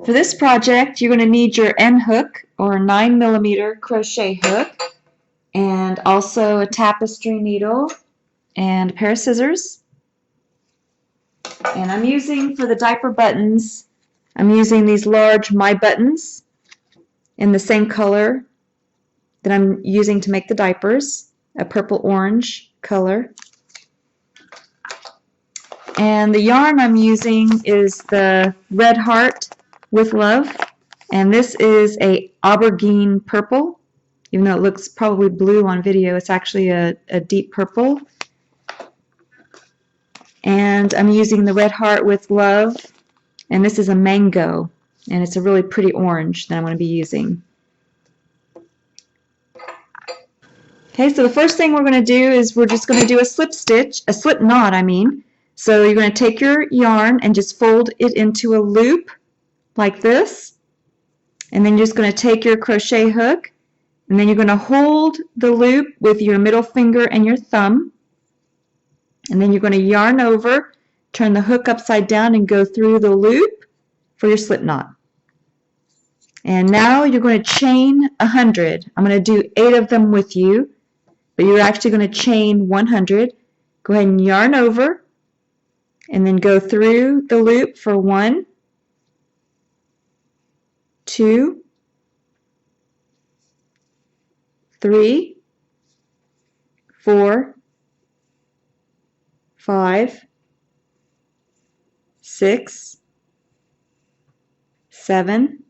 For this project, you're going to need your end hook or 9mm crochet hook, and also a tapestry needle and a pair of scissors. And I'm using, for the diaper buttons, I'm using these large My Buttons in the same color that I'm using to make the diapers, a purple-orange color. And the yarn I'm using is the Red Heart with Love, and this is a aubergine purple. Even though it looks probably blue on video, it's actually a deep purple. And I'm using the Red Heart with Love, and this is a mango, and it's a really pretty orange that I'm going to be using. Okay, so the first thing we're going to do is we're just going to do a slip knot, I mean. So you're going to take your yarn and just fold it into a loop like this, and then you're just going to take your crochet hook, and then you're going to hold the loop with your middle finger and your thumb, and then you're going to yarn over, turn the hook upside down, and go through the loop for your slip knot. And now you're going to chain 100. I'm going to do 8 of them with you, but you're actually going to chain 100. Go ahead and yarn over, and then go through the loop for 1, 2, 3, 4, 5, 6, 7,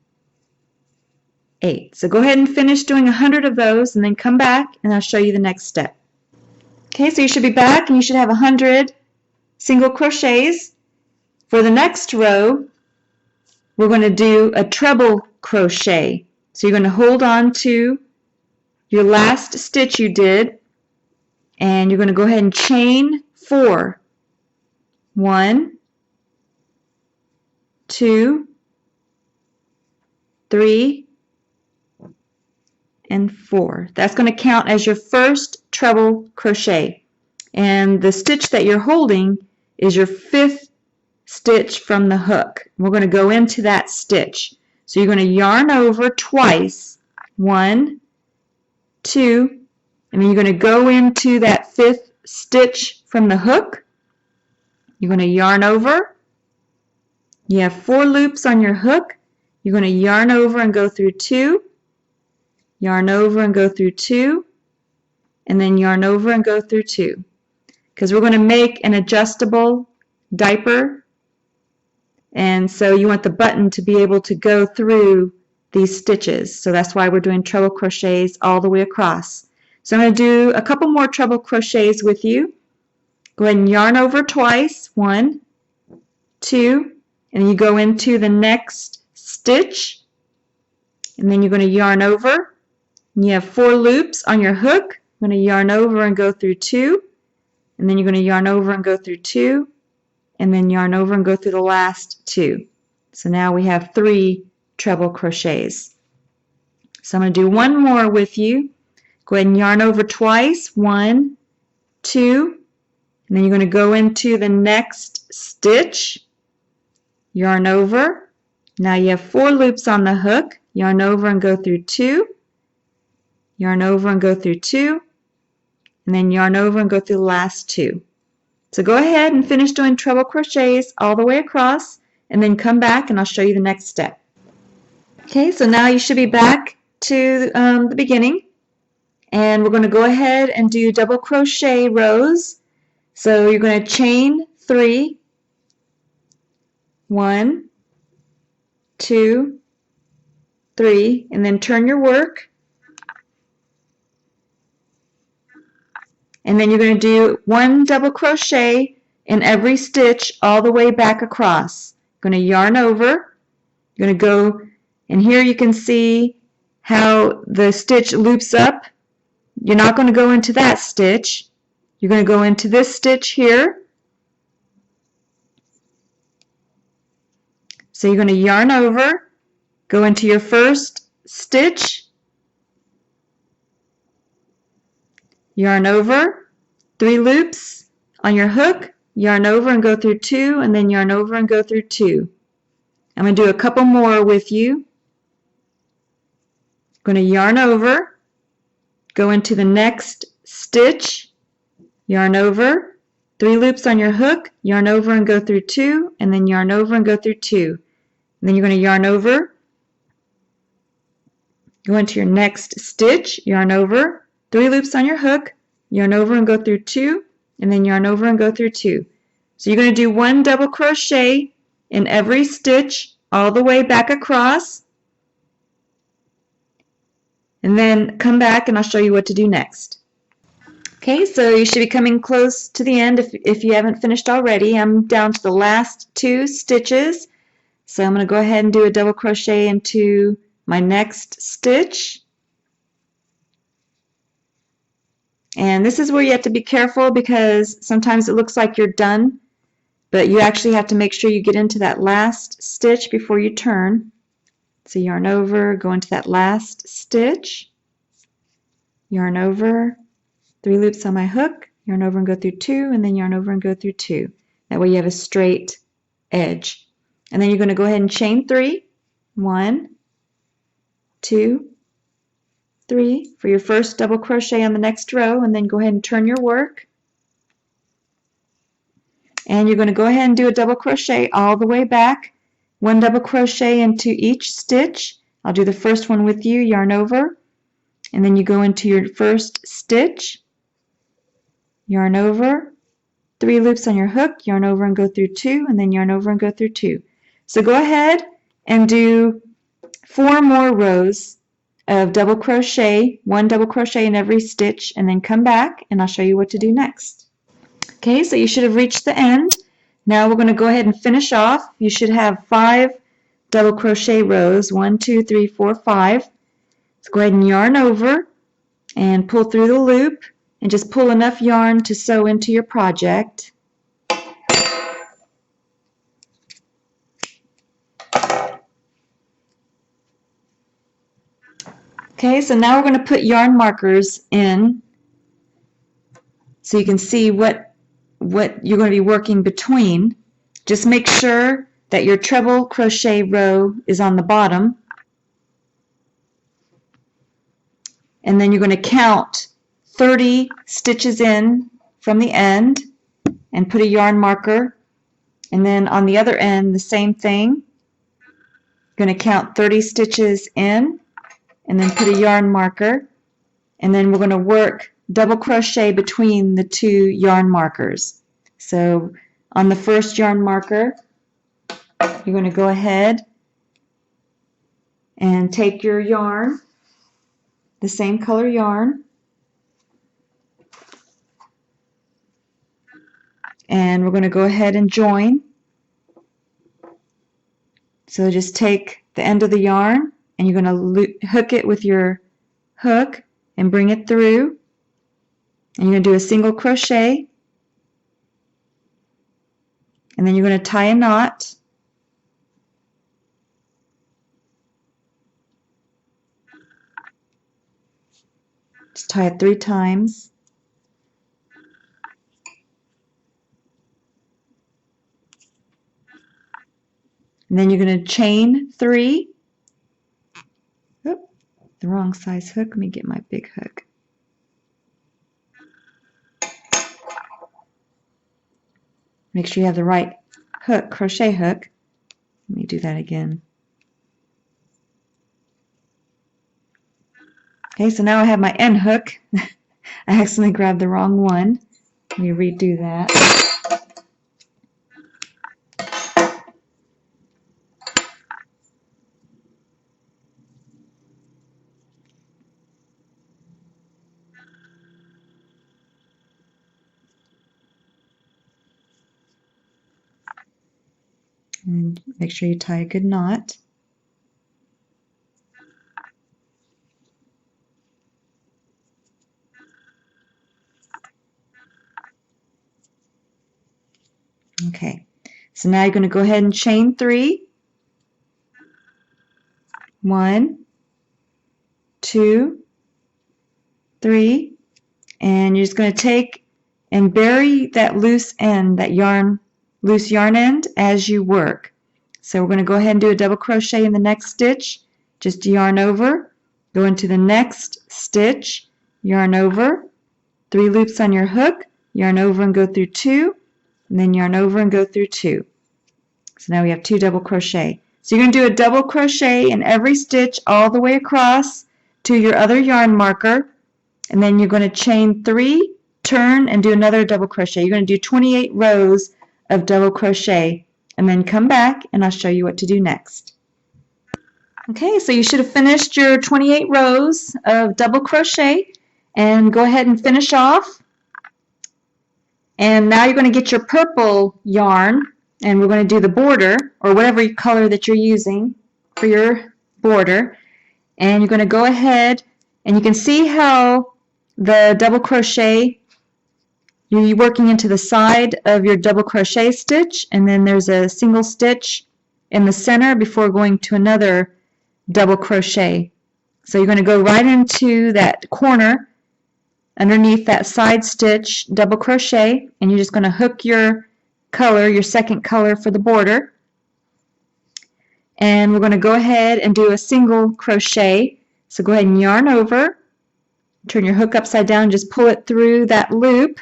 8. So go ahead and finish doing 100 of those, and then come back and I'll show you the next step. Okay, so you should be back and you should have 100 single crochets. For the next row, we're going to do a treble crochet. So you're going to hold on to your last stitch you did, and you're going to go ahead and chain 4. 1, 2, 3, and 4. That's going to count as your first treble crochet. And the stitch that you're holding is your 5th stitch from the hook. We're going to go into that stitch. So you're going to yarn over twice, 1, 2, and then you're going to go into that 5th stitch from the hook. You're going to yarn over. You have 4 loops on your hook. You're going to yarn over and go through 2, yarn over and go through 2, and then yarn over and go through 2. Because we're going to make an adjustable diaper, and so you want the button to be able to go through these stitches. So that's why we're doing treble crochets all the way across. So I'm going to do a couple more treble crochets with you. Go ahead and yarn over twice, 1, 2, and then you go into the next stitch, and then you're going to yarn over. And you have 4 loops on your hook. You're going to yarn over and go through 2, and then you're going to yarn over and go through 2, and then yarn over and go through the last 2. So now we have 3 treble crochets. So I'm going to do one more with you. Go ahead and yarn over twice, 1, 2, and then you're going to go into the next stitch, yarn over. Now you have 4 loops on the hook. Yarn over and go through 2, yarn over and go through 2, and then yarn over and go through the last 2. So go ahead and finish doing treble crochets all the way across, and then come back and I'll show you the next step. Okay, so now you should be back to the beginning, and we're going to go ahead and do double crochet rows. So you're going to chain 3, 1, 2, 3, and then turn your work. And then you're going to do 1 double crochet in every stitch all the way back across. You're going to yarn over. You're going to go, and here you can see how the stitch loops up. You're not going to go into that stitch. You're going to go into this stitch here. So you're going to yarn over, go into your first stitch, yarn over, 3 loops on your hook, yarn over and go through 2, and then yarn over and go through 2. I'm going to do a couple more with you. I'm going to yarn over, go into the next stitch, yarn over, 3 loops on your hook, yarn over and go through 2, and then yarn over and go through 2. And then you're going to yarn over, go into your next stitch, yarn over, 3 loops on your hook, yarn over and go through 2, and then yarn over and go through 2. So you're going to do 1 double crochet in every stitch all the way back across, and then come back and I'll show you what to do next. Okay, so you should be coming close to the end if you haven't finished already. I'm down to the last 2 stitches, so I'm going to go ahead and do a double crochet into my next stitch. And this is where you have to be careful because sometimes it looks like you're done, but you actually have to make sure you get into that last stitch before you turn. So yarn over, go into that last stitch, yarn over, 3 loops on my hook, yarn over and go through 2, and then yarn over and go through 2. That way you have a straight edge. And then you're going to go ahead and chain 3. 1, 2, 3 for your first double crochet on the next row, and then go ahead and turn your work. And you're going to go ahead and do a double crochet all the way back. 1 double crochet into each stitch. I'll do the first one with you, yarn over, and then you go into your first stitch, yarn over, 3 loops on your hook, yarn over and go through 2, and then yarn over and go through 2. So go ahead and do 4 more rows of double crochet, 1 double crochet in every stitch, and then come back and I'll show you what to do next. Okay, so you should have reached the end. Now we're going to go ahead and finish off. You should have 5 double crochet rows, 1, 2, 3, 4, 5. So go ahead and yarn over and pull through the loop and just pull enough yarn to sew into your project. Okay, so now we're going to put yarn markers in so you can see what you're going to be working between. Just make sure that your treble crochet row is on the bottom, and then you're going to count 30 stitches in from the end and put a yarn marker, and then on the other end the same thing. You're going to count 30 stitches in and then put a yarn marker, and then we're going to work double crochet between the 2 yarn markers. So on the first yarn marker, you're going to go ahead and take your yarn, the same color yarn, and we're going to go ahead and join. So just take the end of the yarn and you're going to hook it with your hook and bring it through, and you're going to do a single crochet, and then you're going to tie a knot. Just tie it 3 times. And then you're going to chain 3. Oop, the wrong size hook. Let me get my big hook. Make sure you have the right hook, crochet hook. Let me do that again. Okay, so now I have my end hook. I accidentally grabbed the wrong one. Let me redo that. And make sure you tie a good knot. Okay, so now you're going to go ahead and chain 3. 1, 2, 3, and you're just going to take and bury that loose end, that loose yarn end as you work. So we're going to go ahead and do a double crochet in the next stitch. Just yarn over, go into the next stitch, yarn over, 3 loops on your hook, yarn over and go through 2, and then yarn over and go through 2. So now we have 2 double crochet. So you're going to do a double crochet in every stitch all the way across to your other yarn marker, and then you're going to chain 3, turn, and do another double crochet. You're going to do 28 rows of double crochet, and then come back and I'll show you what to do next. Okay, so you should have finished your 28 rows of double crochet, and go ahead and finish off. And now you're going to get your purple yarn, and we're going to do the border, or whatever color that you're using for your border. And you're going to go ahead, and you can see how the double crochet, you're working into the side of your double crochet stitch, and then there's a single stitch in the center before going to another double crochet. So you're going to go right into that corner underneath that side stitch, double crochet, and you're just going to hook your color, your second color for the border. And we're going to go ahead and do a single crochet. So go ahead and yarn over, turn your hook upside down, just pull it through that loop,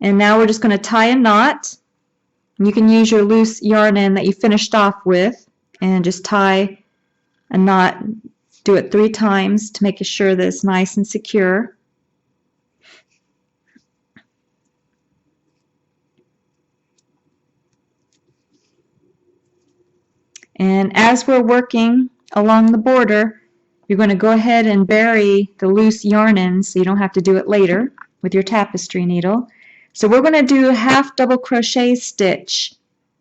and now we're just going to tie a knot. You can use your loose yarn end that you finished off with and just tie a knot. Do it 3 times to make sure that it's nice and secure. And as we're working along the border, you're going to go ahead and bury the loose yarn ends so you don't have to do it later with your tapestry needle. So we're going to do a half double crochet stitch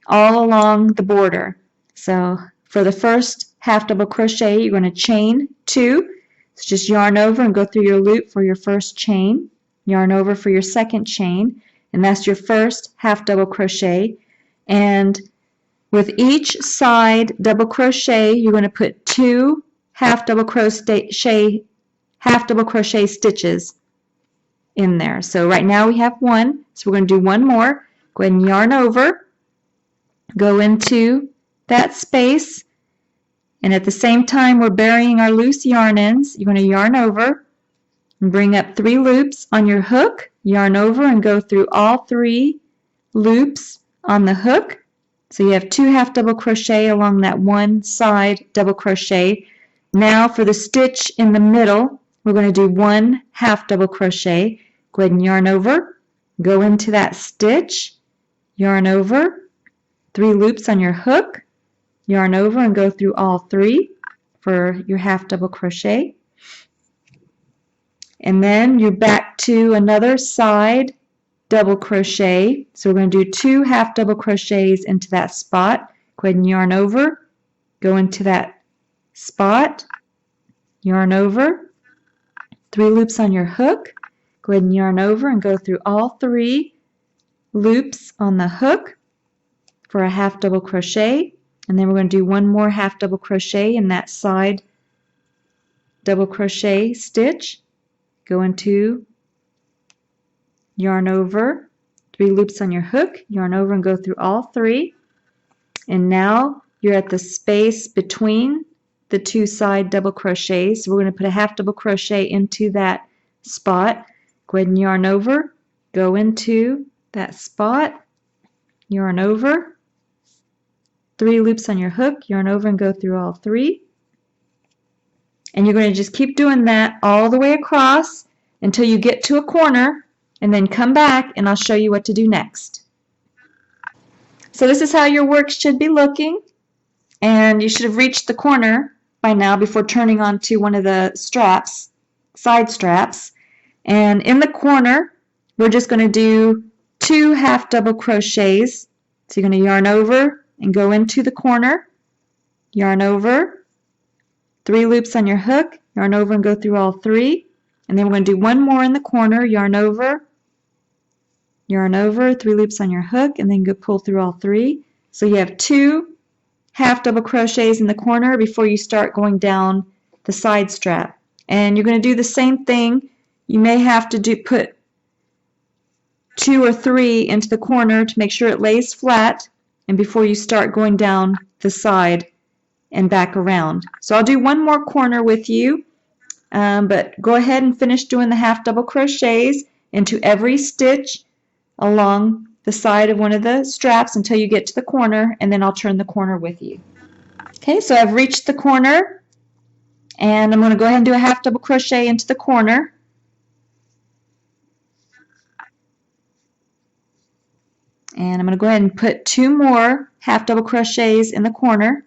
all along the border. So for the first half double crochet, you're going to chain 2. So just yarn over and go through your loop for your first chain, yarn over for your second chain, and that's your first half double crochet. And with each side double crochet, you're going to put 2 half double crochet stitches in there. So right now we have 1, so we're going to do 1 more. Go ahead and yarn over, go into that space, and at the same time we're burying our loose yarn ends. You're going to yarn over and bring up 3 loops on your hook, yarn over and go through all 3 loops on the hook. So you have 2 half double crochet along that one side double crochet. Now for the stitch in the middle, we're going to do 1 half double crochet. Go ahead and yarn over, go into that stitch, yarn over, 3 loops on your hook, yarn over and go through all 3 for your half double crochet. And then you're back to another side double crochet. So we're going to do 2 half double crochets into that spot. Go ahead and yarn over, go into that spot, yarn over, 3 loops on your hook, go ahead and yarn over and go through all 3 loops on the hook for a half double crochet, and then we're going to do 1 more half double crochet in that side double crochet stitch, go into, yarn over, 3 loops on your hook, yarn over and go through all 3, and now you're at the space between the 2 side double crochets. So we're going to put a half double crochet into that spot. Go ahead and yarn over, go into that spot, yarn over, 3 loops on your hook, yarn over and go through all 3. And you're going to just keep doing that all the way across until you get to a corner, and then come back and I'll show you what to do next. So this is how your work should be looking, and you should have reached the corner by now before turning onto one of the straps, side straps. And in the corner, we're just going to do 2 half double crochets. So you're going to yarn over and go into the corner, yarn over, 3 loops on your hook, yarn over and go through all 3, and then we're going to do 1 more in the corner, yarn over, 3 loops on your hook, and then go pull through all 3. So you have 2 half double crochets in the corner before you start going down the side strap. And you're going to do the same thing. You may have to put 2 or 3 into the corner to make sure it lays flat, and before you start going down the side and back around. So I'll do one more corner with you, but go ahead and finish doing the half double crochets into every stitch along the side of one of the straps until you get to the corner, and then I'll turn the corner with you. Okay, so I've reached the corner, and I'm going to go ahead and do a half double crochet into the corner. And I'm going to go ahead and put 2 more half double crochets in the corner.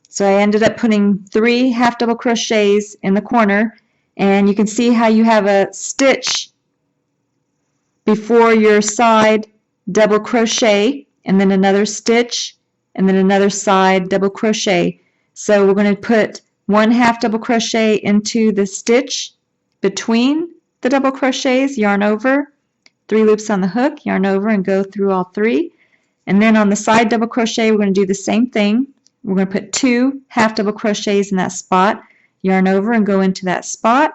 So I ended up putting 3 half double crochets in the corner, and you can see how you have a stitch before your side double crochet, and then another stitch, and then another side double crochet. So we're going to put 1 half double crochet into the stitch between the double crochets, yarn over, 3 loops on the hook, yarn over, and go through all 3. And then on the side double crochet, we're going to do the same thing. We're going to put 2 half double crochets in that spot, yarn over and go into that spot,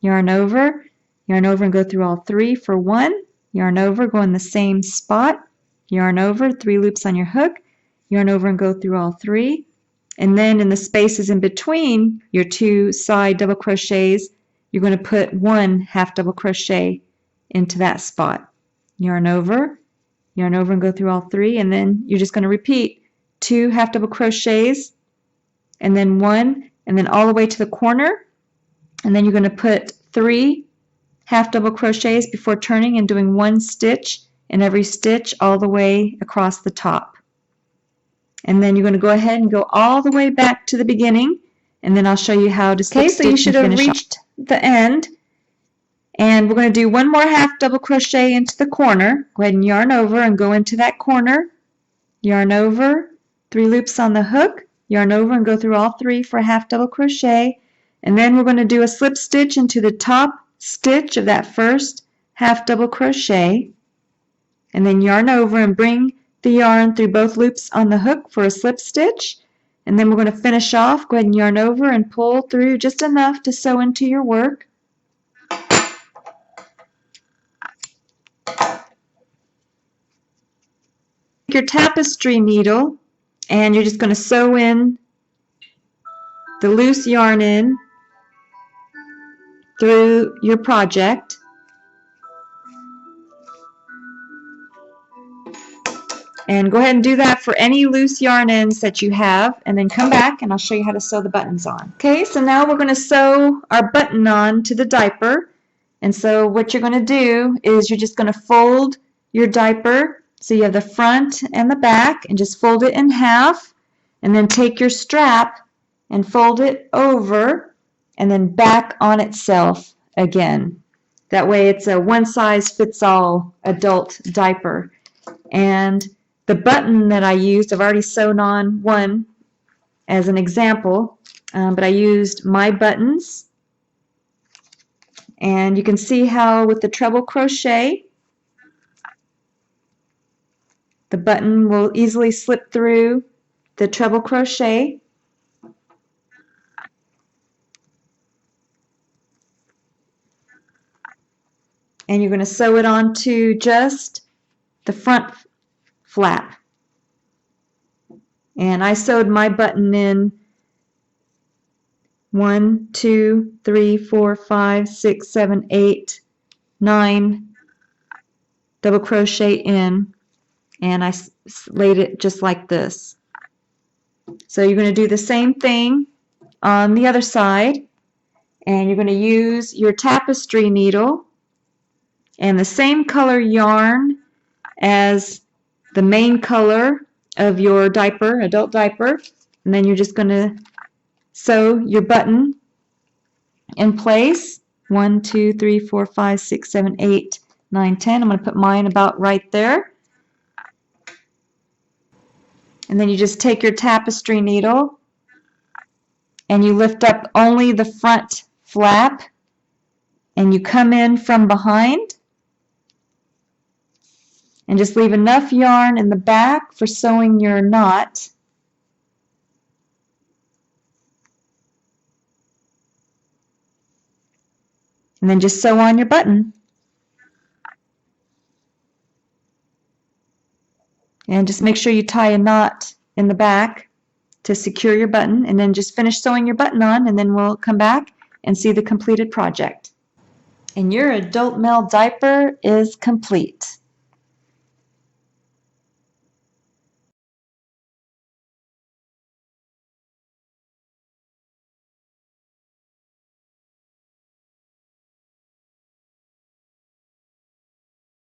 yarn over, and go through all 3 for 1, yarn over, go in the same spot, yarn over, 3 loops on your hook, yarn over and go through all 3. And then in the spaces in between your 2 side double crochets, you're going to put 1 half double crochet into that spot. Yarn over, and go through all 3, and then you're just going to repeat 2 half double crochets, and then 1, and then all the way to the corner, and then you're going to put 3 half double crochets before turning and doing 1 stitch in every stitch all the way across the top. And then you're going to go ahead and go all the way back to the beginning, and then I'll show you how to slip stitch. Okay, so you should have reached the end, and we're going to do 1 more half double crochet into the corner. Go ahead and yarn over and go into that corner, yarn over, 3 loops on the hook, yarn over and go through all 3 for a half double crochet, and then we're going to do a slip stitch into the top stitch of that first half double crochet, and then yarn over and bring the yarn through both loops on the hook for a slip stitch, and then we're going to finish off. Go ahead and yarn over and pull through just enough to sew into your work. Take your tapestry needle, and you're just going to sew in the loose yarn in through your project. And go ahead and do that for any loose yarn ends that you have, and then come back and I'll show you how to sew the buttons on. Okay, so now we're going to sew our button on to the diaper. And so what you're going to do is you're just going to fold your diaper so you have the front and the back, and just fold it in half, and then take your strap and fold it over and then back on itself again. That way it's a one-size-fits-all adult diaper. And the button that I used, I've already sewn on one as an example, but I used my buttons. And you can see how with the treble crochet, the button will easily slip through the treble crochet. And you're going to sew it onto just the front flap. And I sewed my button in 1, 2, 3, 4, 5, 6, 7, 8, 9 double crochet in, and I laid it just like this. So you're going to do the same thing on the other side, and you're going to use your tapestry needle and the same color yarn as the main color of your diaper, adult diaper, and then you're just going to sew your button in place. 1, 2, 3, 4, 5, 6, 7, 8, 9, 10. I'm going to put mine about right there. And then you just take your tapestry needle and you lift up only the front flap, and you come in from behind and just leave enough yarn in the back for sewing your knot. And then just sew on your button. And just make sure you tie a knot in the back to secure your button, and then just finish sewing your button on, and then we'll come back and see the completed project. And your adult male diaper is complete.